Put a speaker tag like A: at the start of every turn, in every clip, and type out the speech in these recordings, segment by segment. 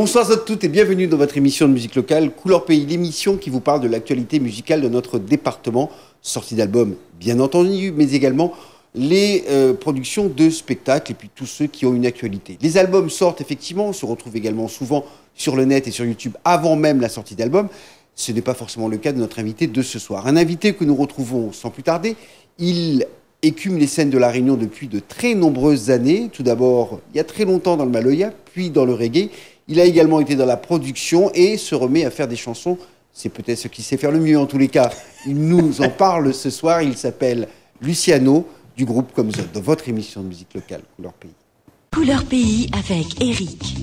A: Bonsoir à toutes et bienvenue dans votre émission de musique locale Couleur Pays, l'émission qui vous parle de l'actualité musicale de notre département, sortie d'albums bien entendu, mais également les productions de spectacles et puis tous ceux qui ont une actualité. Les albums sortent effectivement, on se retrouve également souvent sur le net et sur YouTube avant même la sortie d'albums. Ce n'est pas forcément le cas de notre invité de ce soir. Un invité que nous retrouvons sans plus tarder, il écume les scènes de La Réunion depuis de très nombreuses années. Tout d'abord, il y a très longtemps dans le Maloya, puis dans le reggae. Il a également été dans la production et se remet à faire des chansons. C'est peut-être ce qu'il sait faire le mieux en tous les cas. Il nous en parle ce soir. Il s'appelle Luciano du groupe Comme Zone, dans votre émission de musique locale, Couleur Pays.
B: Couleur Pays avec Eric.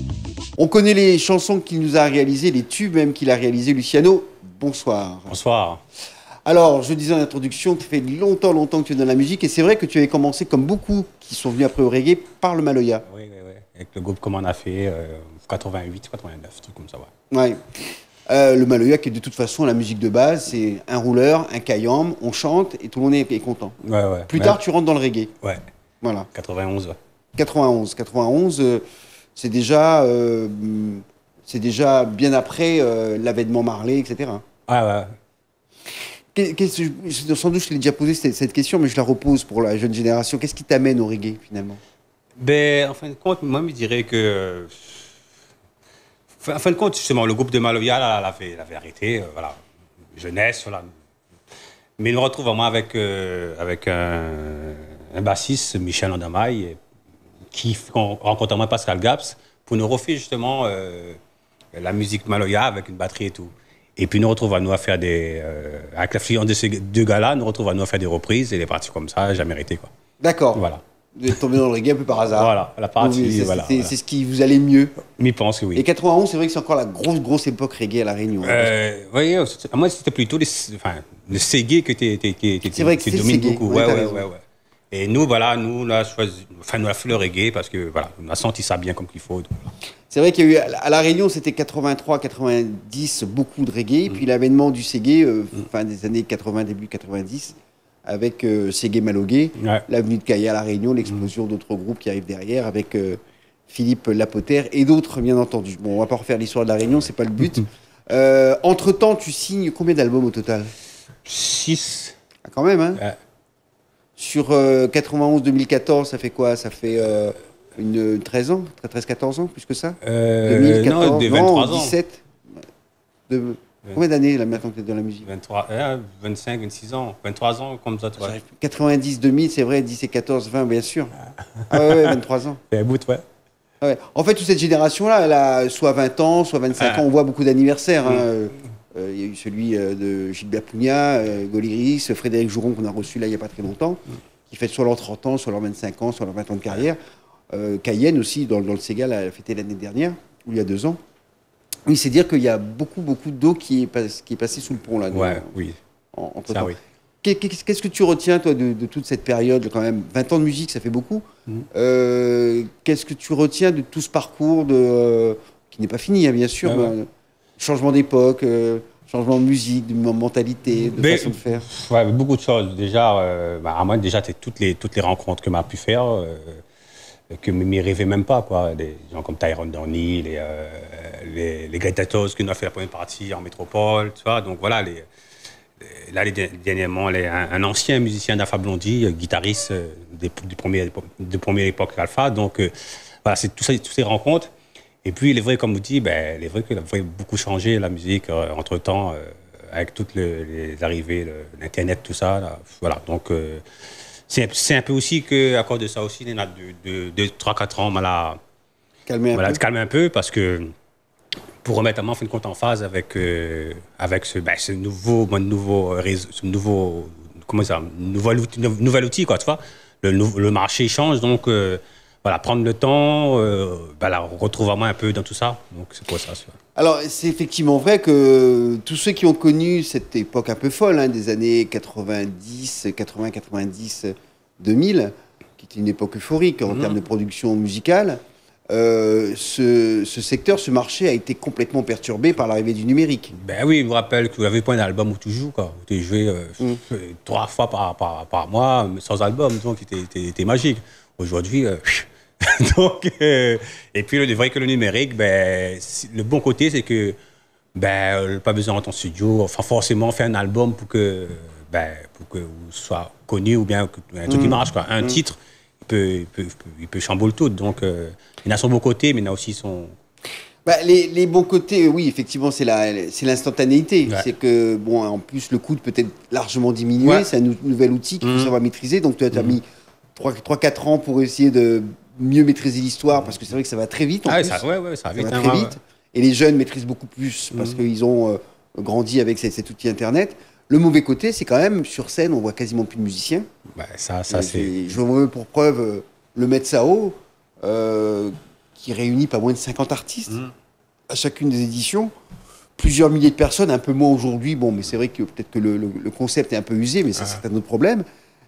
A: On connaît les chansons qu'il nous a réalisées, les tubes même qu'il a réalisés. Luciano, bonsoir.
C: Bonsoir.
A: Alors, je disais en introduction que ça fait longtemps que tu es dans la musique et c'est vrai que tu avais commencé, comme beaucoup qui sont venus après au reggae, par le Maloya.
C: Oui. Avec le groupe comme on a fait 88, 89, truc comme ça.
A: Ouais. Le Maloya qui est de toute façon la musique de base, c'est un rouleur, un kayam, on chante et tout le monde est content.
C: Ouais.
A: Plus tard, tu rentres dans le reggae.
C: Ouais.
A: Voilà.
C: 91, ouais.
A: 91, c'est déjà bien après l'avènement Marley, etc.
C: Ouais.
A: Sans doute, je l'ai déjà posé cette question, mais je la repose pour la jeune génération. Qu'est-ce qui t'amène au reggae, finalement?
C: Ben, en fin de compte, moi, je dirais que... En fin de compte, justement, le groupe de Maloya l'avait arrêté, voilà, jeunesse, voilà. Mais nous retrouvons vraiment avec un bassiste, Michel Andamaï, qui rencontre moi Pascal Gaps, pour nous refaire justement la musique Maloya avec une batterie et tout. Et puis nous retrouvons à faire avec l'influence de ces deux gars-là, nous retrouvons à faire des reprises et des parties comme ça, jamais arrêté, quoi.
A: D'accord.
C: Voilà.
A: Vous êtes tombé dans le reggae un peu par hasard.
C: Voilà, la partie,
A: oui,
C: voilà.
A: C'est ce qui vous allait mieux.
C: Mais je pense que oui.
A: Et 91, c'est vrai que c'est encore la grosse époque reggae à La Réunion.
C: Oui, moi, c'était plutôt le Ségé qui domine beaucoup. Ouais. Et nous, voilà, on a fait le reggae parce que, voilà, on a senti ça bien comme qu'il faut.
A: C'est vrai qu'il y a eu, à La Réunion, c'était 83, 90, beaucoup de reggae. Puis l'avènement du Ségé, fin des années 80, début 90, avec Ségé Malogué, l'avenue de Kaya à La Réunion, l'explosion d'autres groupes qui arrivent derrière, avec Philippe Lapoter et d'autres, bien entendu. Bon, on va pas refaire l'histoire de La Réunion, c'est pas le but. Entre-temps, tu signes combien d'albums au total?
C: 6.
A: Ah, quand même, hein. Sur 91-2014, ça fait quoi? Ça fait 13 ans? 13-14 ans, plus que ça? 2014,
C: non, 23 ans.
A: 17. Combien d'années là maintenant que tu es dans la musique?
C: 25, 26 ans, 23 ans, comme ça, tu vois.
A: 90, 2000, c'est vrai, 10 et 14, 20, bien sûr. Ah ouais, 23 ans.
C: C'est un bout, ouais.
A: Ouais. En fait, toute cette génération-là, elle a soit 20 ans, soit 25 ans. On voit beaucoup d'anniversaires. Il y a eu celui de Gilbert Pugna, Goliris, Frédéric Jouron, qu'on a reçu là il n'y a pas très longtemps, qui fête soit leurs 30 ans, soit leurs 25 ans, soit leurs 20 ans de carrière. Cayenne aussi, dans le Ségal, elle a fêté l'année dernière, ou il y a 2 ans. Oui, c'est dire qu'il y a beaucoup d'eau qui est passée sous le pont là.
C: Oui.
A: Entre
C: ça,
A: temps.
C: oui.
A: Qu'est-ce que tu retiens, toi, de toute cette période, quand même? 20 ans de musique, ça fait beaucoup. Qu'est-ce que tu retiens de tout ce parcours qui n'est pas fini, hein, bien sûr, changement d'époque, changement de musique, de mentalité, de façon de faire?
C: Ouais, beaucoup de choses. Déjà, à moi, déjà, toutes les rencontres que m'a pu faire, que je ne m'y rêvais même pas, quoi. Des gens comme Tyrone Dorny, les Gretatos qui nous a fait la première partie en métropole, tu vois. Donc voilà, dernièrement, un ancien musicien d'Alpha Blondy, guitariste de première époque Alpha. Donc voilà, c'est toutes ces rencontres. Et puis, il est vrai, comme vous dites, il est vrai qu'il a beaucoup changé la musique entre-temps, avec toutes les arrivées, l'Internet, tout ça. Là. Voilà, donc c'est un peu aussi qu'à cause de ça aussi, il y en a 3-4 ans, calmer un peu, parce que pour remettre en fin de compte en phase avec ce nouvel outil, quoi, tu vois. Le marché change, donc voilà, prendre le temps, retrouve vraiment un peu dans tout ça. Donc c'est pour ça.
A: Alors c'est effectivement vrai que tous ceux qui ont connu cette époque un peu folle, hein, des années 90, 80, 90, 2000, qui était une époque euphorique en termes de production musicale, ce secteur, ce marché a été complètement perturbé par l'arrivée du numérique.
C: Ben oui, je me rappelle que vous n'avez pas un album où tu joues, quoi. Où tu jouais 3 fois par mois, sans album, donc c'était magique. Aujourd'hui, Donc, et puis, c'est vrai que le numérique, ben, le bon côté, c'est que ben, pas besoin d'entrer en studio, enfin, forcément faire un album pour que vous soyez connu ou bien un truc qui marche, quoi. Un titre, il peut chambouler tout. Donc, il a son beau côté, mais il a aussi son...
A: Les bons côtés, oui, effectivement, c'est l'instantanéité.
C: Ouais.
A: C'est que, bon, en plus, le coût peut être largement diminué.
C: Ouais.
A: C'est un nouvel outil qu'il faut savoir maîtriser. Donc, tu as mis 3-4 ans pour essayer de mieux maîtriser l'histoire, parce que c'est vrai que ça va très vite. En plus.
C: Ça va
A: Ça
C: vite.
A: va très vite. Et les jeunes maîtrisent beaucoup plus parce qu'ils ont grandi avec cet outil Internet. Le mauvais côté, c'est quand même, sur scène, on voit quasiment plus de musiciens.
C: Ouais, ça c'est...
A: Je veux pour preuve le Metsao, qui réunit pas moins de 50 artistes à chacune des éditions. Plusieurs milliers de personnes, un peu moins aujourd'hui. Bon, mais c'est vrai que peut-être que le concept est un peu usé, mais ça, c'est un autre problème.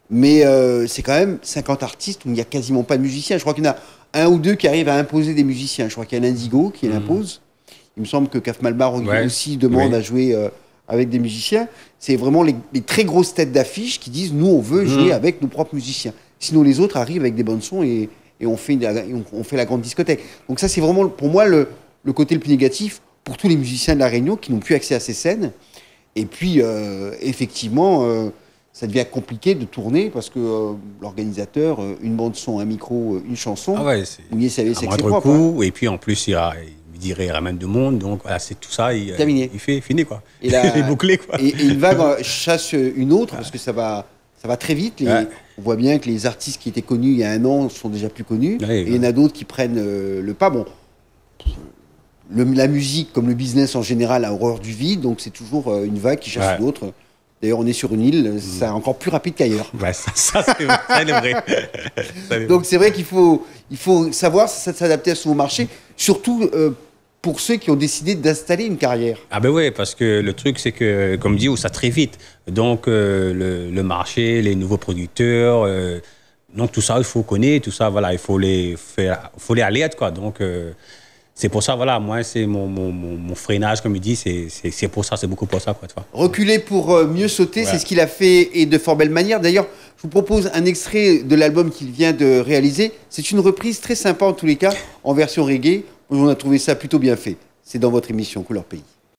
A: Mais c'est quand même 50 artistes où il n'y a quasiment pas de musiciens. Je crois qu'il y en a un ou deux qui arrivent à imposer des musiciens. Je crois qu'il y a l'Indigo qui l'impose. Il me semble que Caf Malbar aussi demande à jouer avec des musiciens. C'est vraiment les très grosses têtes d'affiche qui disent « Nous, on veut jouer avec nos propres musiciens. » Sinon, les autres arrivent avec des bonnes sons et on fait la grande discothèque. Donc ça, c'est vraiment, pour moi, le côté le plus négatif pour tous les musiciens de La Réunion qui n'ont plus accès à ces scènes. Et puis, effectivement, ça devient compliqué de tourner parce que l'organisateur, une bande-son, un micro, une chanson,
C: oui, c'est
A: c'est
C: moindre coût. Et puis, en plus, il ramène du monde. Donc, voilà, c'est tout ça.
A: Terminé.
C: Il fait fini, quoi.
A: Et
C: il est bouclé, quoi.
A: Et une vague chasse une autre parce que ça va très vite. On voit bien que les artistes qui étaient connus il y a un an sont déjà plus connus. Et il y en a d'autres qui prennent le pas. Bon, la musique, comme le business en général, a horreur du vide. Donc, c'est toujours une vague qui chasse une autre. D'ailleurs, on est sur une île, c'est encore plus rapide qu'ailleurs.
C: Ouais, ça c'est vrai.
A: Donc, c'est vrai qu'il faut savoir s'adapter à ce nouveau marché, surtout pour ceux qui ont décidé d'installer une carrière.
C: Ah ben oui, parce que le truc, c'est que, comme dit, ça très vite. Donc, le marché, les nouveaux producteurs, donc tout ça, il faut connaître, tout ça, voilà, il faut les alerter, quoi. Donc, c'est pour ça, voilà, moi, c'est mon freinage, comme il dit, c'est pour ça, c'est beaucoup pour ça, quoi, tu vois.
A: Reculer pour mieux sauter, c'est ce qu'il a fait et de fort belle manière. D'ailleurs, je vous propose un extrait de l'album qu'il vient de réaliser. C'est une reprise très sympa, en tous les cas, en version reggae. On a trouvé ça plutôt bien fait. C'est dans votre émission Couleur Pays.